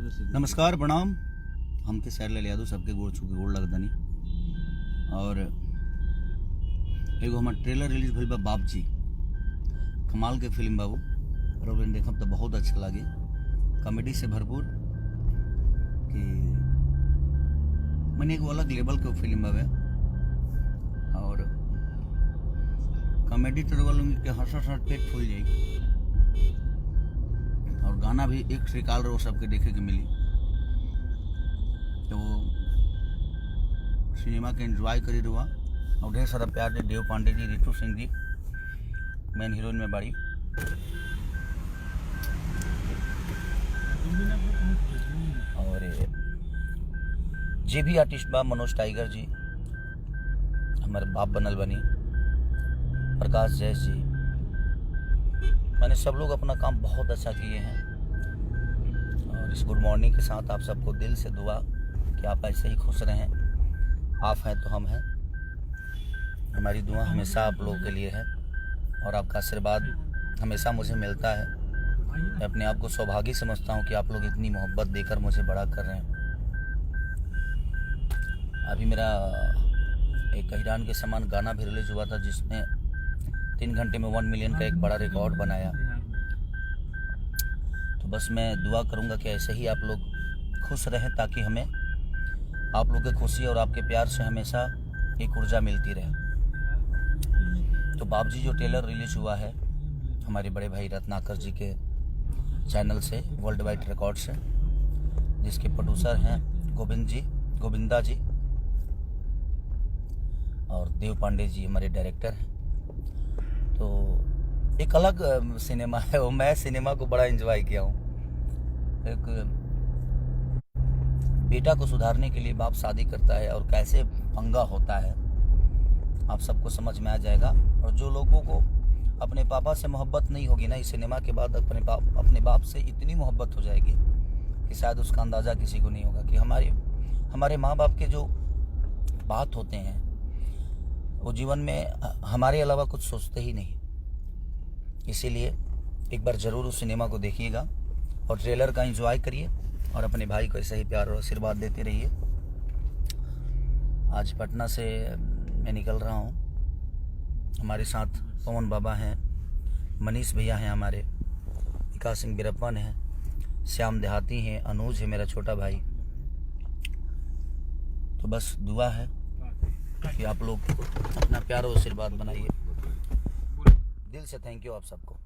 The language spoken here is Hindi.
नमस्कार प्रणाम। हमके सैर ले यादव सबके गोड़ छू के गोड़ लगदनी। और एगो हमार ट्रेलर रिलीज भइल बा बाबजी। कमाल के फिल्म बाबू, और देखब तो बहुत अच्छा लगे। कॉमेडी से भरपूर कि मैंने एगो अलग लेवल के फिल्म बावे। और कॉमेडी तो के हंसत पेट फूल जाई, और गाना भी एक से काल रो सबके देखे के मिली। तो सिनेमा के एंजॉय करी रुआ, और ढेर सारा प्यार दे। देव पांडे जी, रितु सिंह जी मेन हीरोइन में बाड़ी। और जे भी आर्टिस्ट बा, मनोज टाइगर जी हमारे बाप बनल बनी, प्रकाश जैस जी, मैंने सब लोग अपना काम बहुत अच्छा किए हैं। और इस गुड मॉर्निंग के साथ आप सबको दिल से दुआ कि आप ऐसे ही खुश रहें। आप हैं तो हम हैं। हमारी दुआ हमेशा आप लोगों के लिए है, और आपका आशीर्वाद हमेशा मुझे मिलता है। मैं अपने आप को सौभाग्य समझता हूँ कि आप लोग इतनी मोहब्बत देकर मुझे बड़ा कर रहे हैं। अभी मेरा एक हिरान के समान गाना भी रिलीज हुआ था, जिसने 3 घंटे में 1 मिलियन का एक बड़ा रिकॉर्ड बनाया। तो बस मैं दुआ करूंगा कि ऐसे ही आप लोग खुश रहें, ताकि हमें आप लोग की खुशी और आपके प्यार से हमेशा एक ऊर्जा मिलती रहे। तो बाबजी जो ट्रेलर रिलीज हुआ है हमारे बड़े भाई रत्नाकर जी के चैनल से, वर्ल्ड वाइड रिकॉर्ड से, जिसके प्रोड्यूसर हैं गोविंदा जी, और देव पांडे जी हमारे डायरेक्टर हैं। तो एक अलग सिनेमा है वो। मैं सिनेमा को बड़ा एंजॉय किया हूँ। एक बेटा को सुधारने के लिए बाप शादी करता है, और कैसे पंगा होता है आप सबको समझ में आ जाएगा। और जो लोगों को अपने पापा से मोहब्बत नहीं होगी ना, इस सिनेमा के बाद अपने बाप से इतनी मोहब्बत हो जाएगी कि शायद उसका अंदाज़ा किसी को नहीं होगा कि हमारे माँ बाप के जो बात होते हैं वो जीवन में हमारे अलावा कुछ सोचते ही नहीं। इसीलिए एक बार ज़रूर उस सिनेमा को देखिएगा, और ट्रेलर का एंजॉय करिए, और अपने भाई को ऐसे ही प्यार और आशीर्वाद देते रहिए। आज पटना से मैं निकल रहा हूँ। हमारे साथ पवन बाबा हैं, मनीष भैया हैं, हमारे विकास सिंह बिरप्पन हैं, श्याम देहाती हैं, अनुज है मेरा छोटा भाई। तो बस दुआ है कि आप लोग अपना प्यार और आशीर्वाद बनाइए। दिल से थैंक यू आप सबको।